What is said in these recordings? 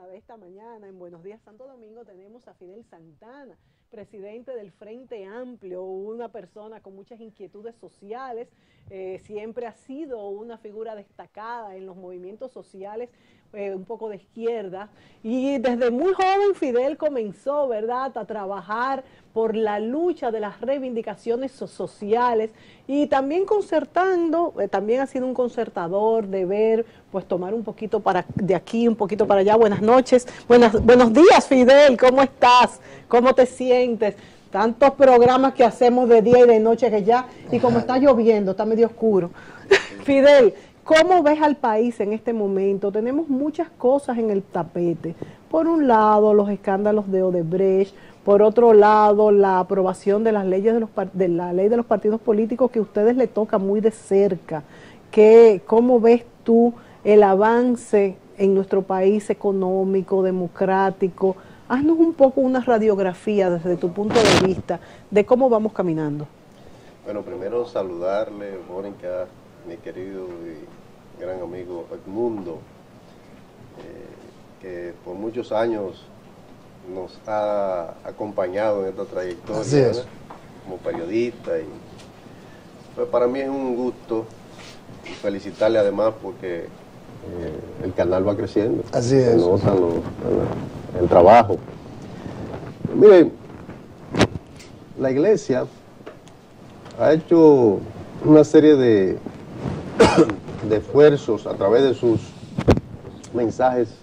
de esta mañana en Buenos Días Santo Domingo tenemos a Fidel Santana, presidente del Frente Amplio, una persona con muchas inquietudes sociales, siempre ha sido una figura destacada en los movimientos sociales, un poco de izquierda, y desde muy joven Fidel comenzó, ¿verdad?, a trabajar por la lucha de las reivindicaciones sociales y también concertando, también ha sido un concertador de ver, pues tomar un poquito de aquí, un poquito para allá. Buenas noches, buenos días Fidel, ¿cómo estás? ¿Cómo te sientes? Tantos programas que hacemos de día y de noche que ya, y como está lloviendo, está medio oscuro. Fidel, ¿cómo ves al país en este momento? Tenemos muchas cosas en el tapete. Por un lado, los escándalos de Odebrecht, por otro lado, la aprobación de las leyes de la ley de los partidos políticos que a ustedes les toca muy de cerca. ¿Cómo ves tú el avance en nuestro país económico, democrático? Haznos un poco una radiografía desde tu punto de vista de cómo vamos caminando. Bueno, primero saludarle, Mónica, mi querido y gran amigo Edmundo, que por muchos años nos ha acompañado en esta trayectoria, ¿no?, como periodista. Y pues para mí es un gusto y felicitarle además porque el canal va creciendo. Así es. Se nota el trabajo. Miren, la iglesia ha hecho una serie de esfuerzos a través de sus mensajes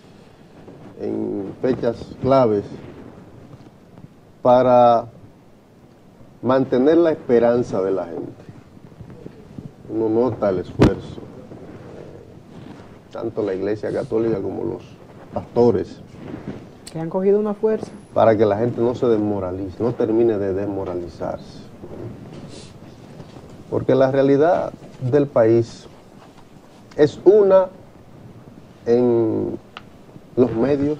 en fechas claves para mantener la esperanza de la gente. Uno nota el esfuerzo, tanto la Iglesia Católica como los pastores, que han cogido una fuerza para que la gente no se desmoralice, no termine de desmoralizarse. Porque la realidad del país es una en los medios,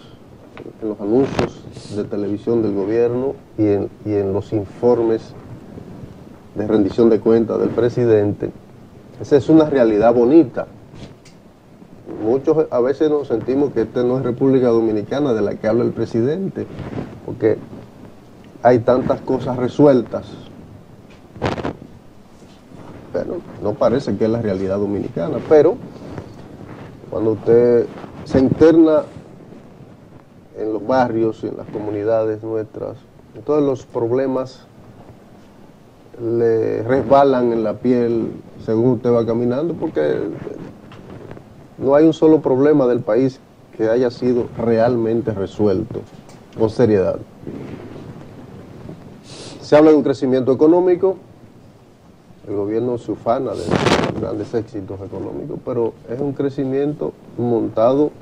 en los anuncios de televisión del gobierno y en los informes de rendición de cuentas del presidente. Esa es una realidad bonita. Muchos a veces nos sentimos que esta no es República Dominicana de la que habla el presidente, porque hay tantas cosas resueltas, pero no parece que es la realidad dominicana. Pero cuando usted se interna en los barrios y en las comunidades nuestras, todos los problemas le resbalan en la piel según usted va caminando, porque no hay un solo problema del país que haya sido realmente resuelto con seriedad. Se habla de un crecimiento económico, el gobierno se ufana de los grandes éxitos económicos, pero es un crecimiento montado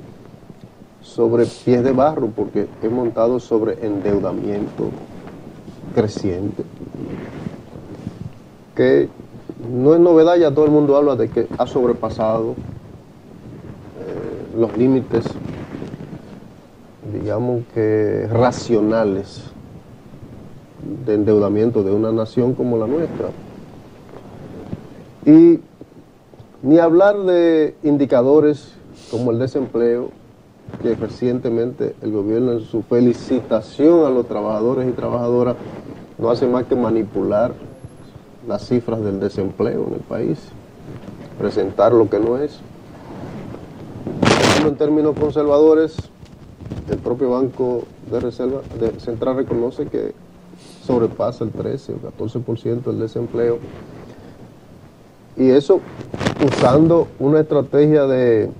sobre pies de barro, porque es montado sobre endeudamiento creciente, que no es novedad, ya todo el mundo habla de que ha sobrepasado los límites, digamos que racionales, de endeudamiento de una nación como la nuestra. Y ni hablar de indicadores como el desempleo, que recientemente el gobierno, en su felicitación a los trabajadores y trabajadoras, no hace más que manipular las cifras del desempleo en el país, presentar lo que no es. En términos conservadores, el propio Banco de Reserva Central reconoce que sobrepasa el 13 o 14% del desempleo, y eso usando una estrategia de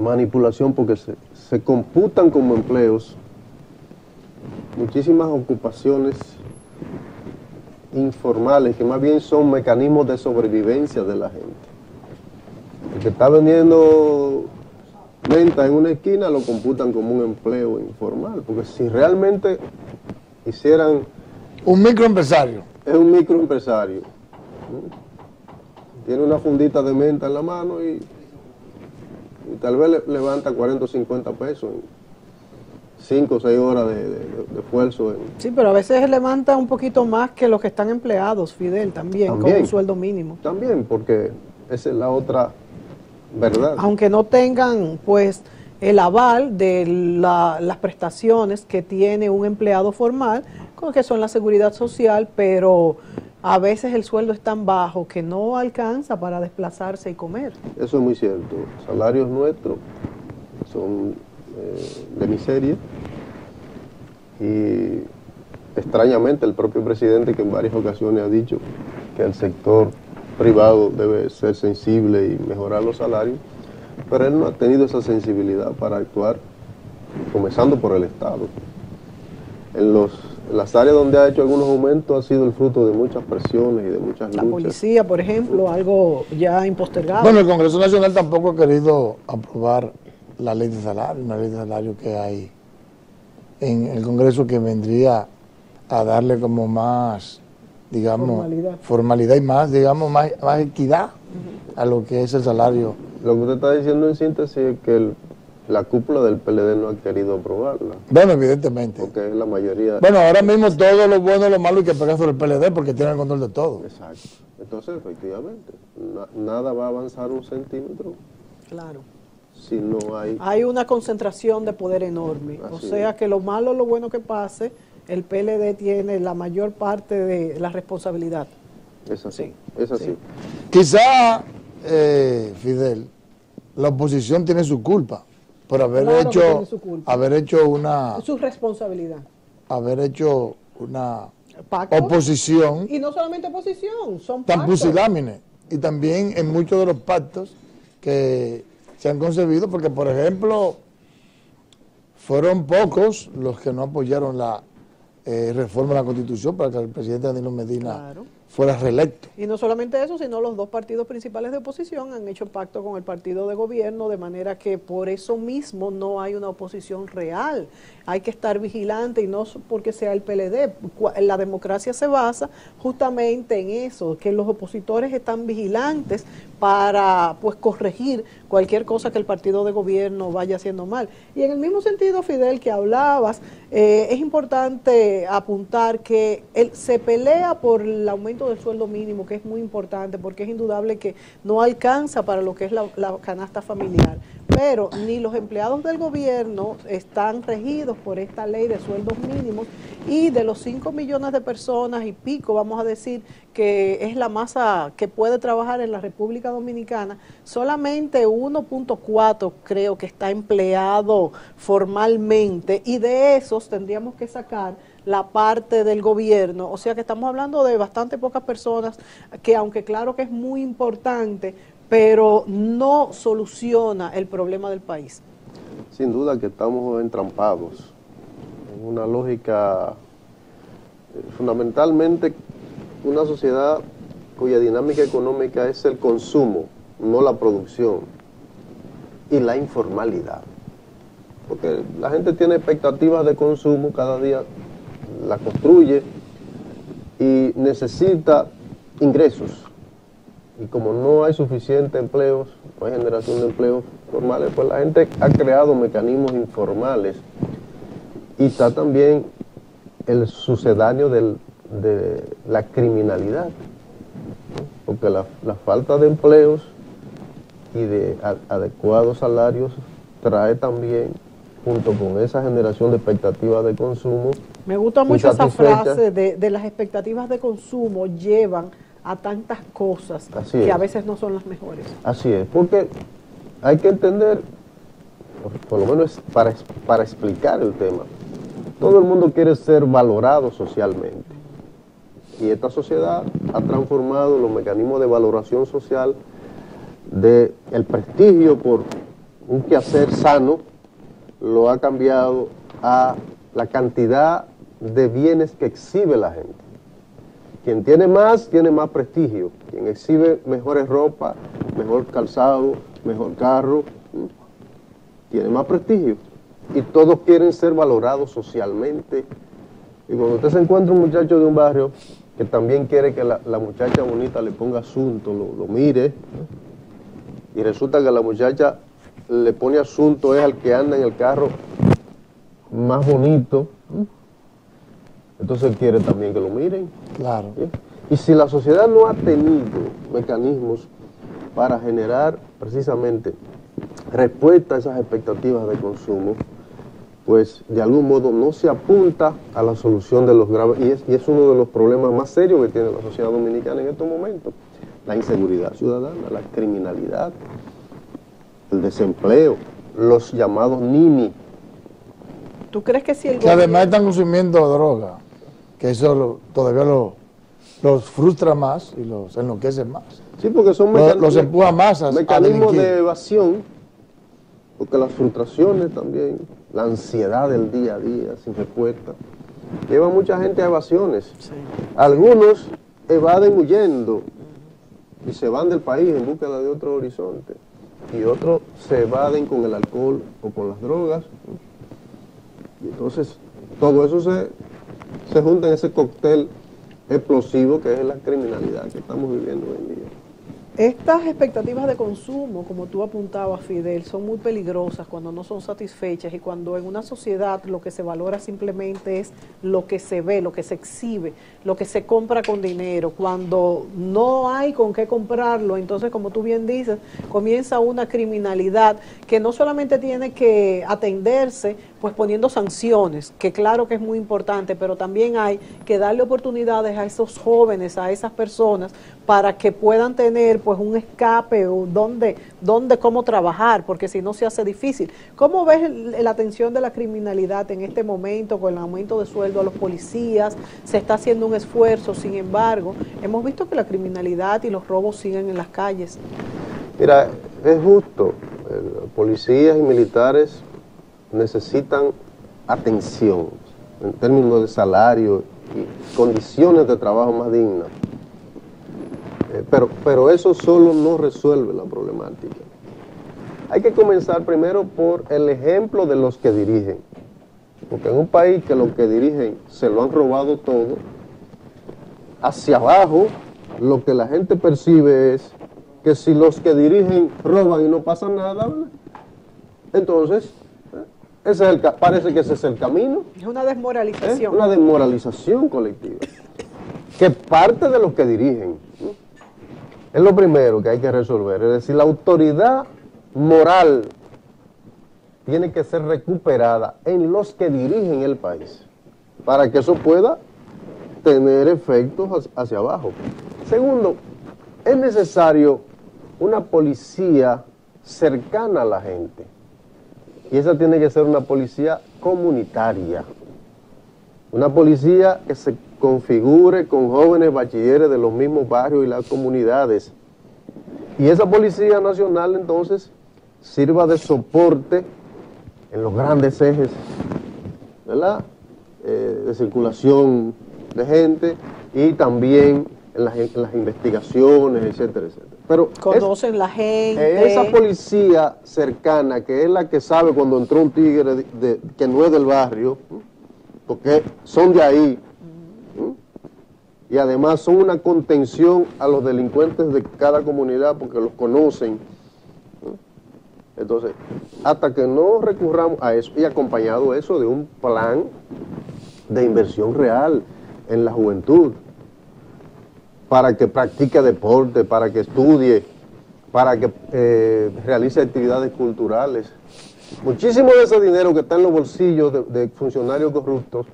manipulación, porque se computan como empleos muchísimas ocupaciones informales que más bien son mecanismos de sobrevivencia de la gente. El que está vendiendo venta en una esquina lo computan como un empleo informal, porque si realmente hicieran... Un microempresario. Es un microempresario. Tiene una fundita de menta en la mano y tal vez levanta 40 o 50 pesos en 5 o 6 horas de esfuerzo. Sí, pero a veces levanta un poquito más que los que están empleados, Fidel, también con un sueldo mínimo. También, porque esa es la otra verdad. Aunque no tengan, pues, el aval de las prestaciones que tiene un empleado formal, que son la seguridad social, pero a veces el sueldo es tan bajo que no alcanza para desplazarse y comer. Eso es muy cierto. Salarios nuestros son de miseria y extrañamente el propio presidente, que en varias ocasiones ha dicho que el sector privado debe ser sensible y mejorar los salarios, pero él no ha tenido esa sensibilidad para actuar, comenzando por el Estado. En las áreas donde ha hecho algunos aumentos ha sido el fruto de muchas presiones y de muchas luchas. La policía, por ejemplo, algo ya impostergado. Bueno, el Congreso Nacional tampoco ha querido aprobar la ley de salario, una ley de salario que hay en el Congreso que vendría a darle como más, digamos, formalidad y más, digamos, más equidad a lo que es el salario. Lo que usted está diciendo en síntesis es que la cúpula del PLD no ha querido aprobarla. Bueno, evidentemente. Porque es la mayoría. Bueno, ahora mismo todo lo bueno y lo malo hay que pegar sobre el PLD porque tiene el control de todo. Exacto. Entonces, efectivamente, nada va a avanzar un centímetro. Claro. Si no hay... Hay una concentración de poder enorme. O sea que lo malo, lo bueno que pase, el PLD tiene la mayor parte de la responsabilidad. Es así, es así. Sí. Quizá, Fidel, la oposición tiene su culpa por haber hecho una... Es su responsabilidad. Haber hecho una ¿Pacto? Oposición. Y no solamente oposición, son tan pactos. pusilámines. Y también en muchos de los pactos que se han concebido, porque por ejemplo, fueron pocos los que no apoyaron la reforma de la Constitución para que el presidente Danilo Medina fuera reelecto. Y no solamente eso, sino los dos partidos principales de oposición han hecho pacto con el partido de gobierno, de manera que por eso mismo no hay una oposición real. Hay que estar vigilante y no porque sea el PLD. La democracia se basa justamente en eso, que los opositores están vigilantes para pues corregir cualquier cosa que el partido de gobierno vaya haciendo mal. Y en el mismo sentido, Fidel, que hablabas, es importante apuntar que se pelea por el aumento del sueldo mínimo, que es muy importante porque es indudable que no alcanza para lo que es la canasta familiar. Pero ni los empleados del gobierno están regidos por esta ley de sueldos mínimos, y de los 5 millones de personas y pico, vamos a decir, que es la masa que puede trabajar en la República Dominicana, solamente 1.4 creo que está empleado formalmente, y de esos tendríamos que sacar la parte del gobierno. O sea que estamos hablando de bastante pocas personas que, aunque claro que es muy importante, pero no soluciona el problema del país. Sin duda que estamos entrampados en una lógica, fundamentalmente una sociedad cuya dinámica económica es el consumo, no la producción, y la informalidad. Porque la gente tiene expectativas de consumo, cada día la construye y necesita ingresos. Y como no hay suficientes empleos, no hay generación de empleos formales, pues la gente ha creado mecanismos informales, y está también el sucedáneo de la criminalidad, ¿no? Porque la falta de empleos y de adecuados salarios trae también, junto con esa generación de expectativas de consumo. Me gusta mucho esa frase de las expectativas de consumo llevan a tantas cosas que a veces no son las mejores. Así es, porque hay que entender, por lo menos para explicar el tema, todo el mundo quiere ser valorado socialmente, y esta sociedad ha transformado los mecanismos de valoración social del prestigio por un quehacer sano, lo ha cambiado a la cantidad de bienes que exhibe la gente. Quien tiene más prestigio. Quien exhibe mejores ropas, mejor calzado, mejor carro, tiene más prestigio. Y todos quieren ser valorados socialmente. Y cuando usted se encuentra un muchacho de un barrio que también quiere que la muchacha bonita le ponga asunto, lo mire, y resulta que la muchacha le pone asunto es al que anda en el carro más bonito, entonces él quiere también que lo miren. Claro. ¿Sí? Y si la sociedad no ha tenido mecanismos para generar precisamente respuesta a esas expectativas de consumo, pues de algún modo no se apunta a la solución de los graves, y es uno de los problemas más serios que tiene la sociedad dominicana en estos momentos: la inseguridad ciudadana, la criminalidad, el desempleo, los llamados NINI. ¿Tú crees que si el Que además están consumiendo droga, que eso todavía los frustra más y los enloquece más? Sí, porque son los empuja más a mecanismos delinquir. de evasión, porque las frustraciones también, la ansiedad del día a día sin respuesta, lleva a mucha gente a evasiones. Sí. Algunos evaden huyendo y se van del país en búsqueda de otro horizonte, y otros se evaden con el alcohol o con las drogas, y entonces todo eso se junta en ese cóctel explosivo que es la criminalidad que estamos viviendo hoy en día. Estas expectativas de consumo, como tú apuntabas, Fidel, son muy peligrosas cuando no son satisfechas y cuando en una sociedad lo que se valora simplemente es lo que se ve, lo que se exhibe, lo que se compra con dinero. Cuando no hay con qué comprarlo, entonces, como tú bien dices, comienza una criminalidad que no solamente tiene que atenderse pues poniendo sanciones, que claro que es muy importante, pero también hay que darle oportunidades a esos jóvenes, a esas personas, para que puedan tener pues un escape o cómo trabajar, porque si no se hace difícil. ¿Cómo ves la atención de la criminalidad en este momento con el aumento de sueldo a los policías? Se está haciendo un esfuerzo, sin embargo, hemos visto que la criminalidad y los robos siguen en las calles. Mira, es justo, policías y militares necesitan atención en términos de salario y condiciones de trabajo más dignas. Pero eso solo no resuelve la problemática. Hay que comenzar primero por el ejemplo de los que dirigen, porque en un país que los que dirigen se lo han robado todo, hacia abajo lo que la gente percibe es que si los que dirigen roban y no pasa nada, ¿verdad? Entonces parece que ese es el camino. Es una desmoralización. Una desmoralización colectiva, que parte de los que dirigen. Es lo primero que hay que resolver, es decir, la autoridad moral tiene que ser recuperada en los que dirigen el país, para que eso pueda tener efectos hacia abajo. Segundo, es necesario una policía cercana a la gente, y esa tiene que ser una policía comunitaria, una policía que se configure con jóvenes bachilleres de los mismos barrios y las comunidades, y esa policía nacional entonces sirva de soporte en los grandes ejes, ¿verdad?, de circulación de gente, y también en las investigaciones, etcétera, etcétera. Pero conocen la gente. Esa policía cercana, que es la que sabe cuando entró un tigre que no es del barrio, porque son de ahí, y además son una contención a los delincuentes de cada comunidad porque los conocen. Entonces, hasta que no recurramos a eso, y acompañado eso de un plan de inversión real en la juventud, para que practique deporte, para que estudie, para que realice actividades culturales. Muchísimo de ese dinero que está en los bolsillos de funcionarios corruptos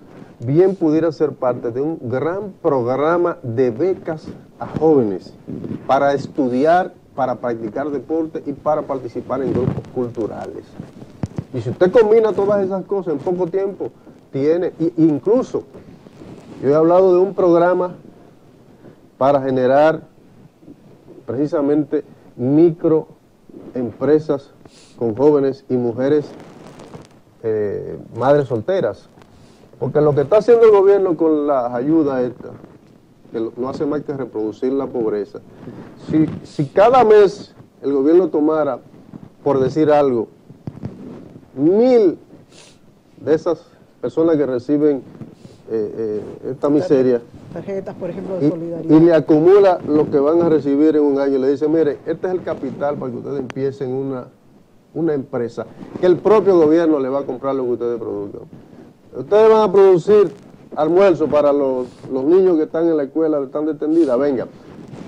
bien pudiera ser parte de un gran programa de becas a jóvenes para estudiar, para practicar deporte y para participar en grupos culturales. Y si usted combina todas esas cosas en poco tiempo, incluso yo he hablado de un programa para generar precisamente microempresas con jóvenes y mujeres madres solteras, porque lo que está haciendo el gobierno con las ayudas estas, que no hace más que reproducir la pobreza, si cada mes el gobierno tomara, por decir algo, 1000 de esas personas que reciben esta miseria, tarjetas, por ejemplo, de solidaridad, y le acumula lo que van a recibir en un año, y le dice, mire, este es el capital para que ustedes empiecen una empresa, que el propio gobierno le va a comprar lo que ustedes produzcan. Ustedes van a producir almuerzo para los niños que están en la escuela, están detenidas, venga,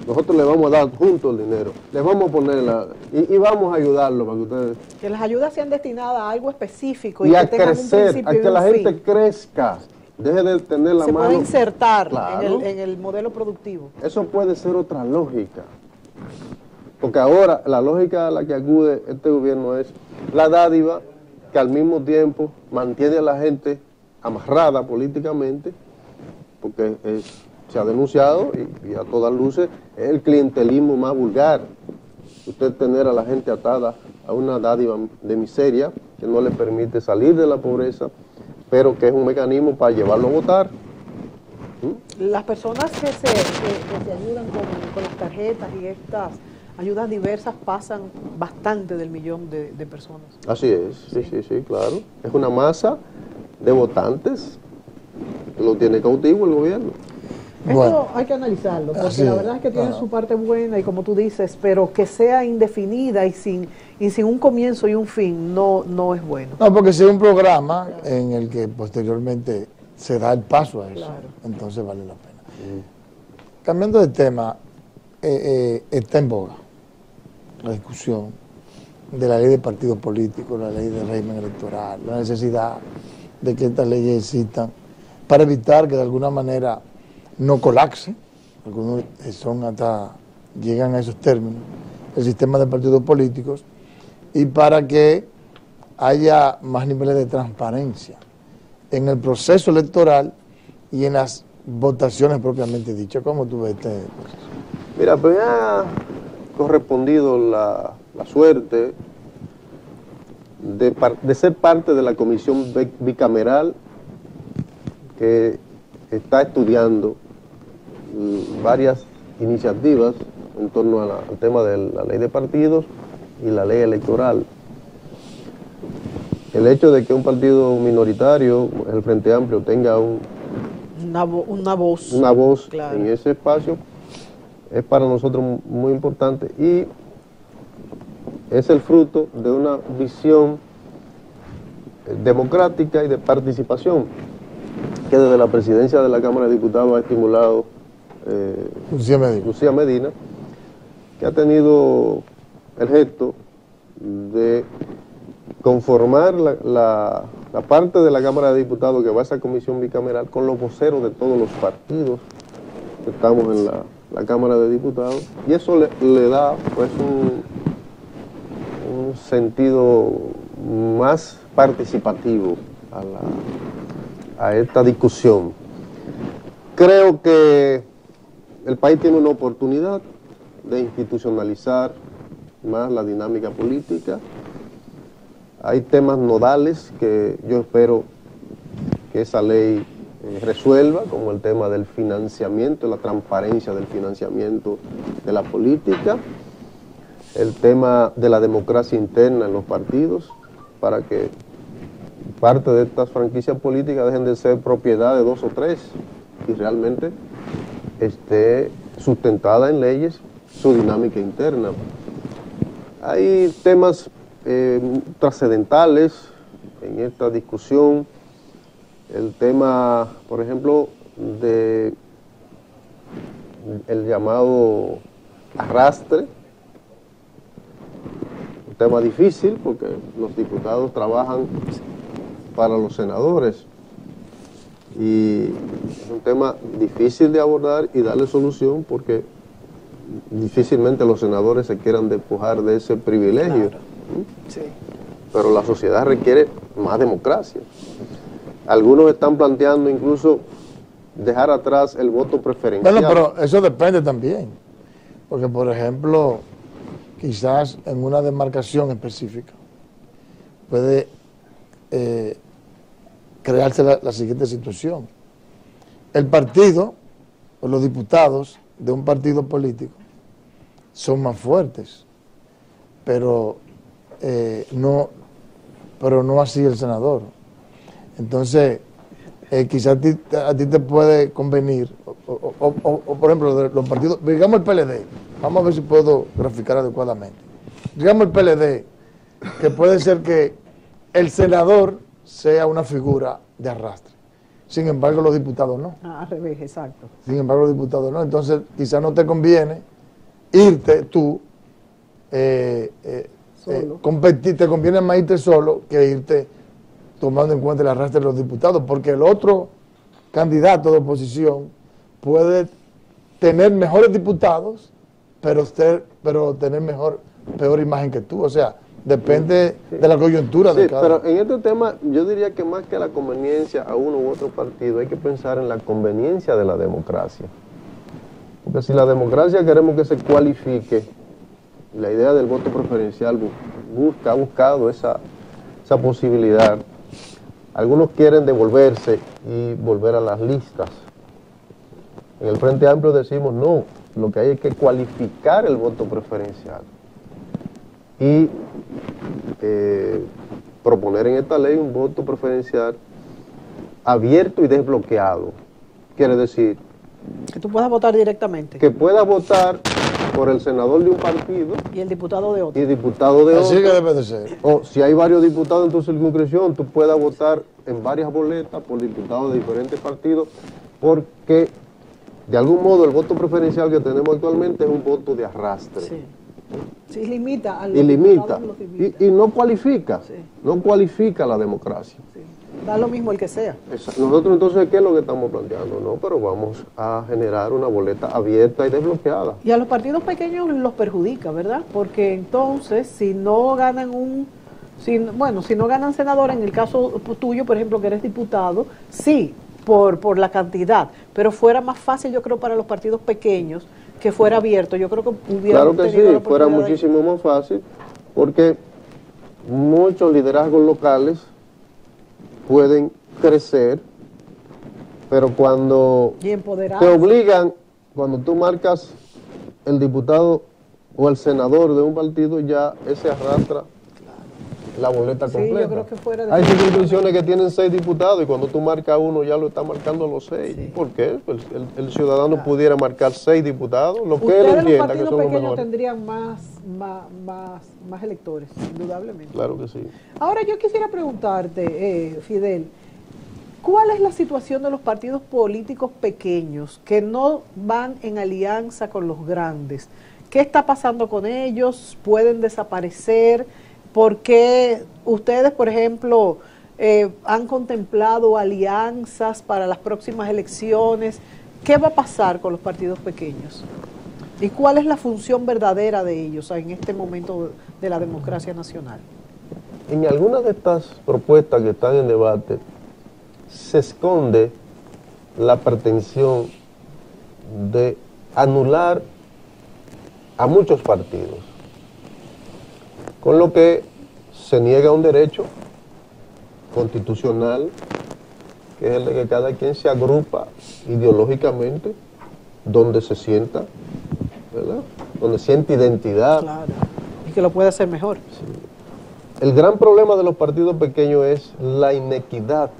nosotros le vamos a dar juntos el dinero, les vamos a poner y vamos a ayudarlo para que ustedes... Que las ayudas sean destinadas a algo específico Y a que tengan un crecer, principio a y que un la gente fin. crezca, deje de tener la Se mano... puede insertar Claro. en el modelo productivo. Eso puede ser otra lógica. Porque ahora la lógica a la que acude este gobierno es la dádiva que al mismo tiempo mantiene a la gente amarrada políticamente, porque se ha denunciado y a todas luces es el clientelismo más vulgar. Usted tener a la gente atada a una dádiva de miseria que no le permite salir de la pobreza, pero que es un mecanismo para llevarlo a votar. Las personas que se ayudan con las tarjetas y estas ayudas diversas pasan bastante del millón de personas. Así es, sí, claro. Es una masa de votantes que lo tiene cautivo el gobierno. Esto hay que analizarlo, porque la verdad es que tiene su parte buena y como tú dices, pero que sea indefinida y sin un comienzo y un fin no es bueno. No, porque si es un programa en el que posteriormente se da el paso a eso, Claro. entonces vale la pena. Cambiando de tema, está en boga la discusión de la ley de partidos políticos, la ley de régimen electoral, la necesidad de que estas leyes existan para evitar que de alguna manera no colapse, algunos llegan a esos términos, el sistema de partidos políticos, y para que haya más niveles de transparencia en el proceso electoral y en las votaciones propiamente dichas. ¿Cómo tú ves este proceso? Mira, pues ha correspondido la suerte de ser parte de la comisión bicameral que está estudiando varias iniciativas en torno al tema de la ley de partidos y la ley electoral. El hecho de que un partido minoritario, el Frente Amplio, tenga Una voz claro. en ese espacio es para nosotros muy importante y es el fruto de una visión democrática y de participación que desde la presidencia de la Cámara de Diputados ha estimulado Lucía Medina, que ha tenido el gesto de conformar la parte de la Cámara de Diputados que va a esa comisión bicameral con los voceros de todos los partidos que estamos en la Cámara de Diputados, y eso le da pues un sentido más participativo a esta discusión. Creo que el país tiene una oportunidad de institucionalizar más la dinámica política. Hay temas nodales que yo espero que esa ley resuelva, como el tema del financiamiento, la transparencia del financiamiento de la política, el tema de la democracia interna en los partidos, para que parte de estas franquicias políticas dejen de ser propiedad de 2 o 3 y realmente esté sustentada en leyes su dinámica interna. Hay temas trascendentales en esta discusión, el tema, por ejemplo, de el llamado arrastre, un tema difícil porque los diputados trabajan para los senadores y es un tema difícil de abordar y darle solución porque difícilmente los senadores se quieran despojar de ese privilegio. Claro. Sí. Pero la sociedad requiere más democracia. Algunos están planteando incluso dejar atrás el voto preferencial. Bueno, pero eso depende también, porque por ejemplo, quizás en una demarcación específica puede crearse la siguiente situación. El partido o los diputados de un partido político son más fuertes, pero no así el senador. Entonces, quizás a ti te puede convenir, o por ejemplo, de los partidos, digamos el PLD, vamos a ver si puedo graficar adecuadamente. Digamos el PLD, que puede ser que el senador sea una figura de arrastre. Sin embargo, los diputados no. Al revés, exacto. Sin embargo, los diputados no. Entonces, quizás no te conviene irte tú, competir, te conviene más irte solo que irte tomando en cuenta el arrastre de los diputados, porque el otro candidato de oposición puede tener mejores diputados, pero tener peor imagen que tú. O sea, depende de la coyuntura de cada. Pero en este tema yo diría que más que la conveniencia a uno u otro partido, hay que pensar en la conveniencia de la democracia. Porque si la democracia queremos que se cualifique, la idea del voto preferencial ha buscado esa posibilidad. Algunos quieren devolverse y volver a las listas. En el Frente Amplio decimos no, lo que hay es que cualificar el voto preferencial y proponer en esta ley un voto preferencial abierto y desbloqueado. Quiere decir que tú puedas votar directamente. Que puedas votar por el senador de un partido y el diputado de otro. Y diputado de Así otro. que debe de ser. O si hay varios diputados en tu circunscripción, tú puedas votar en varias boletas por diputados de diferentes partidos, porque de algún modo el voto preferencial que tenemos actualmente es un voto de arrastre. Sí. Sí, limita a los y limita. limita. Y no cualifica. Sí. No cualifica la democracia. Sí. Da lo mismo el que sea. Nosotros entonces, ¿qué es lo que estamos planteando? No, pero vamos a generar una boleta abierta y desbloqueada. Y a los partidos pequeños los perjudica, ¿verdad? Porque entonces, si no ganan si no ganan senador, en el caso tuyo, por ejemplo, que eres diputado, sí, por la cantidad, pero fuera más fácil, yo creo, para los partidos pequeños que fuera abierto. Yo creo que hubiera Claro que sí, fuera muchísimo más fácil, porque muchos liderazgos locales pueden crecer, pero cuando te obligan, cuando tú marcas el diputado o el senador de un partido, ya ese arrastra la boleta completa. Yo creo que fuera de Hay circunscripciones que tienen 6 diputados y cuando tú marcas uno ya lo está marcando los 6. Sí. ¿Por qué? Pues el ciudadano pudiera marcar 6 diputados, lo que él ustedes entienda los que partidos son los pequeños mejores. tendrían más electores, indudablemente. Claro que sí. Ahora yo quisiera preguntarte, Fidel, ¿cuál es la situación de los partidos políticos pequeños que no van en alianza con los grandes? ¿Qué está pasando con ellos? ¿Pueden desaparecer? ¿Por qué ustedes, por ejemplo, han contemplado alianzas para las próximas elecciones? ¿Qué va a pasar con los partidos pequeños? ¿Y cuál es la función verdadera de ellos en este momento de la democracia nacional? En algunas de estas propuestas que están en debate se esconde la pretensión de anular a muchos partidos, con lo que se niega un derecho constitucional, que es el de que cada quien se agrupa ideológicamente donde se sienta, ¿verdad? Donde siente identidad. Claro, y que lo puede hacer mejor. Sí. El gran problema de los partidos pequeños es la inequidad.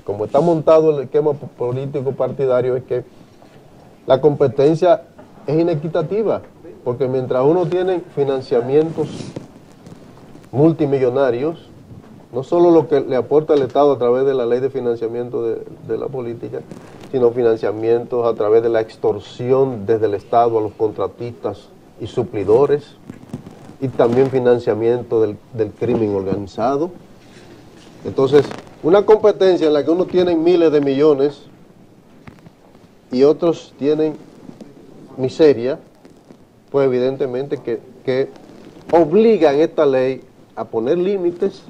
Como está montado el esquema político partidario, es que la competencia es inequitativa, porque mientras uno tiene financiamientos multimillonarios, no solo lo que le aporta el Estado a través de la ley de financiamiento de la política, sino financiamientos a través de la extorsión desde el Estado a los contratistas y suplidores, y también financiamiento del crimen organizado. Entonces, una competencia en la que uno tiene miles de millones y otros tienen miseria, pues evidentemente que obligan esta ley a poner límites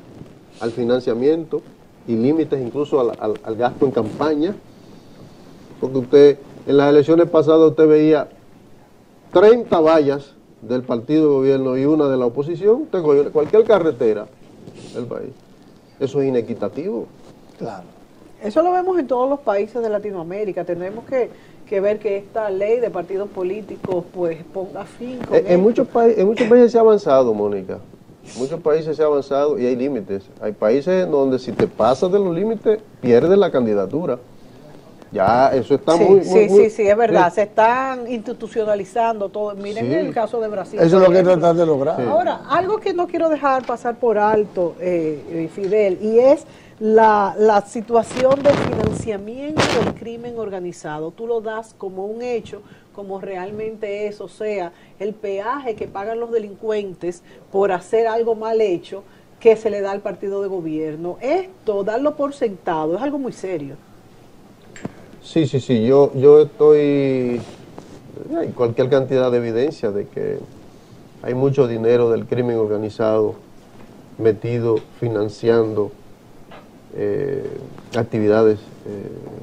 al financiamiento y límites incluso al gasto en campaña, porque usted en las elecciones pasadas usted veía 30 vallas del partido de gobierno y una de la oposición, usted coge cualquier carretera del país. Eso es inequitativo. Claro. Eso lo vemos en todos los países de Latinoamérica. Tendremos que ver que esta ley de partidos políticos pues ponga fin con en muchos países se ha avanzado, Mónica. En muchos países se ha avanzado y hay límites. Hay países donde si te pasas de los límites, pierdes la candidatura. Ya, eso está Sí, muy, sí, muy, sí, es verdad. Se están institucionalizando todo. Miren Sí. el caso de Brasil. Eso es lo por que ejemplo. tratan de lograr. Sí. Ahora, algo que no quiero dejar pasar por alto, Fidel, y es la situación del financiamiento del crimen organizado. Tú lo das como un hecho, como realmente es, o sea, el peaje que pagan los delincuentes por hacer algo mal hecho que se le da al partido de gobierno. Esto, darlo por sentado, es algo muy serio. Sí, sí, sí, yo estoy, hay cualquier cantidad de evidencia de que hay mucho dinero del crimen organizado metido, financiando actividades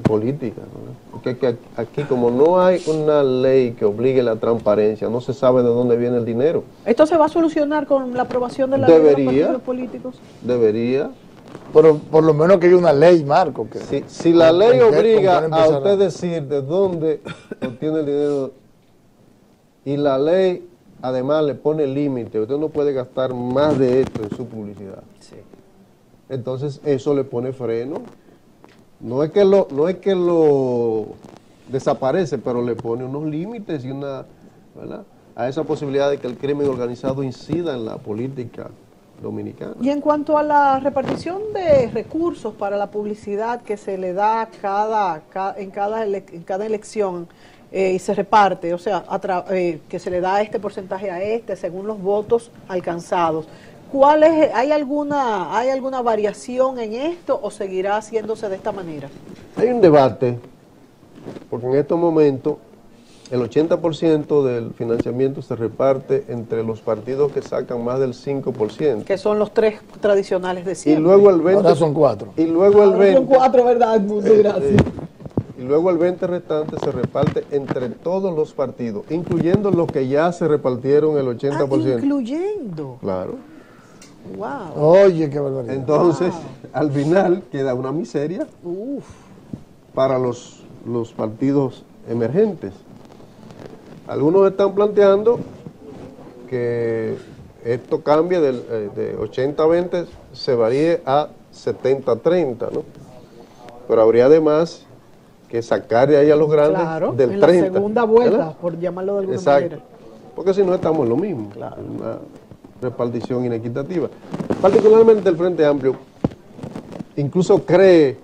políticas, ¿no? Porque que aquí como no hay una ley que obligue la transparencia, no se sabe de dónde viene el dinero. ¿Esto se va a solucionar con la aprobación de la ley de los Debería. partidos políticos? Debería. Pero por lo menos que haya una ley, Marco. Que, Si la ley ¿con qué obliga a empezar usted decir de dónde obtiene el dinero y la ley además le pone límite, usted no puede gastar más de esto en su publicidad. Sí. Entonces eso le pone freno. No es que lo desaparece, pero le pone unos límites y ¿verdad? A esa posibilidad de que el crimen organizado incida en la política dominicana. Y en cuanto a la repartición de recursos para la publicidad que se le da en cada elección y se reparte, o sea, que se le da este porcentaje a según los votos alcanzados, ¿hay alguna variación en esto o seguirá haciéndose de esta manera? Hay un debate, porque en estos momentos el 80% del financiamiento se reparte entre los partidos que sacan más del 5%. Que son los tres tradicionales de Y siempre. luego el 20%. ahora son 4. Y luego el Ahora 20%. son 4, ¿verdad, Edmundo? Gracias. Y luego el 20 restante se reparte entre todos los partidos, incluyendo los que ya se repartieron el 80%. Incluyendo. Claro. Wow. Oye, qué barbaridad. Entonces, al final queda una miseria Uf. para los partidos emergentes. Algunos están planteando que esto cambie de 80-20, se varíe a 70-30, ¿no? Pero habría además que sacar de ahí a los grandes Claro, del en 30. la segunda vuelta, ¿verdad? por llamarlo de alguna Exacto. manera. Porque si no estamos en lo mismo, en una repartición inequitativa. Particularmente el Frente Amplio incluso cree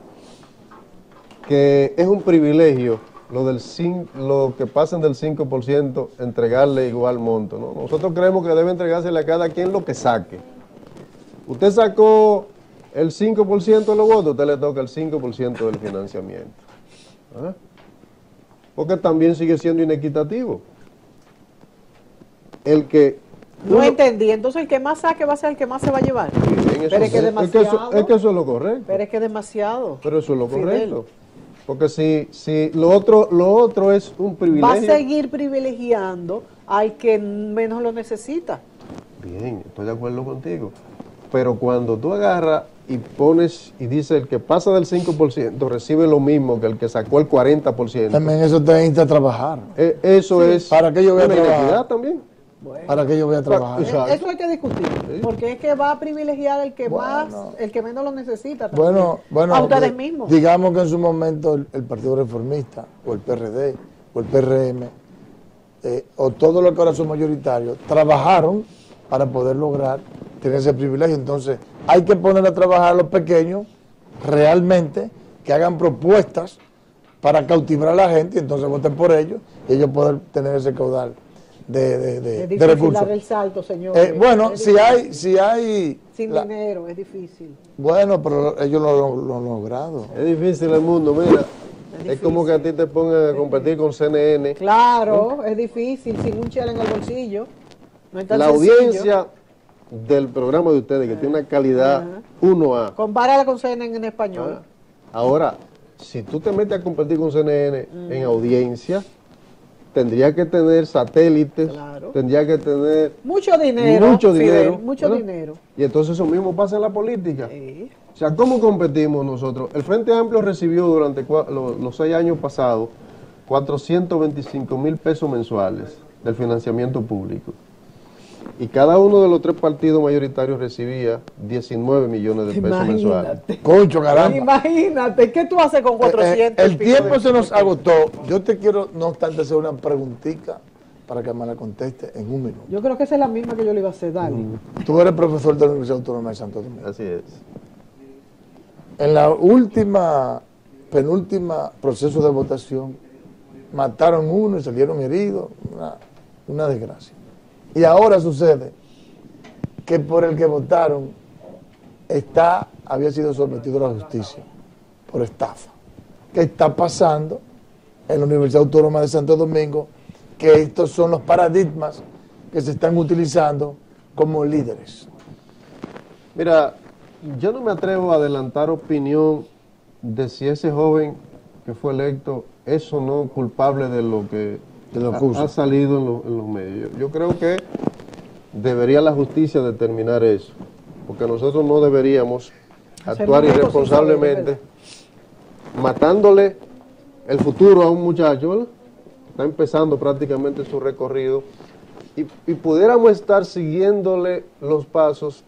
que es un privilegio lo que pasen del 5% entregarle igual monto, ¿no? Nosotros creemos que debe entregársele a cada quien lo que saque. Usted sacó el 5% de los votos, usted le toca el 5% del financiamiento. ¿Ah? Porque también sigue siendo inequitativo. El que... No entendí. Entonces el que más saque va a ser el que más se va a llevar. Bien, Pero es que es demasiado. es que eso es lo correcto. Pero es que es demasiado. Pero eso es lo Fidel. correcto. Porque si lo otro es un privilegio. Va a seguir privilegiando al que menos lo necesita. Bien, estoy de acuerdo contigo. Pero cuando tú agarras y pones y dices el que pasa del 5% recibe lo mismo que el que sacó el 40%. También eso te insta a trabajar. Eso es ¿Para qué yo voy a una trabajar? inequidad también. Bueno, ¿Para qué yo voy a trabajar? Exacto. eso hay que discutir. Sí. Porque es que va a privilegiar al que Bueno. el que menos lo necesita. También. Bueno, a ustedes mismos. Digamos que en su momento el Partido Reformista, o el PRD, o el PRM, o todos los que ahora son mayoritarios, trabajaron para poder lograr tener ese privilegio. Entonces, hay que poner a trabajar a los pequeños realmente, que hagan propuestas para cautivar a la gente, y entonces voten por ellos, y ellos poder tener ese caudal Es de difícil recursos. dar el salto, señor. Bueno, Es si hay sin dinero, es difícil. bueno, pero ellos lo han logrado. Es difícil el mundo, mira. Es difícil. como que a ti te pongan a competir con CNN. Claro, es difícil, sin un chela en el bolsillo. No es tan La sencillo. audiencia del programa de ustedes, que tiene una calidad 1A. Compárala con CNN en español. Ahora, si tú te metes a competir con CNN en audiencia, tendría que tener satélites, Claro. tendría que tener Mucho dinero. mucho Fidel, dinero. mucho ¿verdad? dinero. Y entonces eso mismo pasa en la política. Sí. O sea, ¿cómo competimos nosotros? El Frente Amplio recibió durante los 6 años pasados 425,000 pesos mensuales del financiamiento público. y cada uno de los 3 partidos mayoritarios recibía 19 millones de pesos mensuales. Concho, caramba. Imagínate, ¿qué tú haces con 400? El tiempo se nos agotó. Yo te quiero, no obstante, hacer una preguntita para que me la conteste en un minuto. Yo creo que esa es la misma que yo le iba a hacer, dale. Tú eres profesor de la Universidad Autónoma de Santo Domingo. Así es. En la penúltima proceso de votación, mataron uno y salieron heridos, una desgracia. Y ahora sucede que por el que votaron había sido sometido a la justicia por estafa. ¿Qué está pasando en la Universidad Autónoma de Santo Domingo? Que estos son los paradigmas que se están utilizando como líderes. Mira, yo no me atrevo a adelantar opinión de si ese joven que fue electo es o no culpable de lo que ha salido en los medios. Yo creo que debería la justicia determinar eso, porque nosotros no deberíamos actuar irresponsablemente matándole el futuro a un muchacho, ¿verdad? Está empezando prácticamente su recorrido y pudiéramos estar siguiéndole los pasos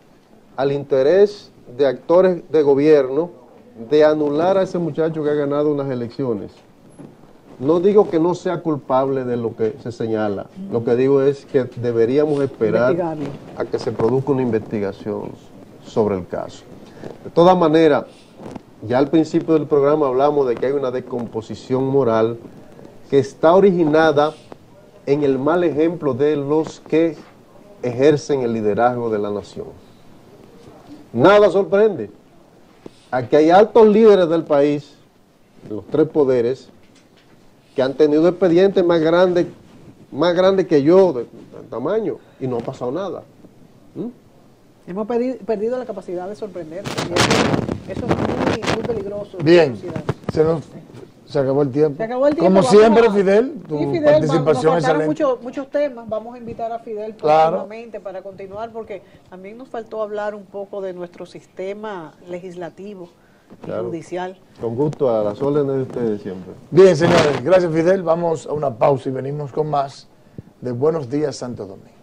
al interés de actores de gobierno de anular a ese muchacho que ha ganado unas elecciones. No digo que no sea culpable de lo que se señala, lo que digo es que deberíamos esperar a que se produzca una investigación sobre el caso. De todas maneras, ya al principio del programa hablamos de que hay una descomposición moral que está originada en el mal ejemplo de los que ejercen el liderazgo de la nación. Nada sorprende. Aquí hay altos líderes del país, de los 3 poderes, que han tenido expedientes más grandes que yo, de tamaño, y no ha pasado nada. Hemos perdido la capacidad de sorprender. Eso es muy peligroso. Bien, se acabó el tiempo. Se acabó el tiempo. Como siempre, Fidel, tu participación nos excelente. muchos temas. Vamos a invitar a Fidel próximamente para continuar, porque también nos faltó hablar un poco de nuestro sistema legislativo y judicial. Con gusto, a las órdenes de ustedes siempre. Bien, señores, gracias, Fidel. Vamos a una pausa y venimos con más de Buenos Días, Santo Domingo.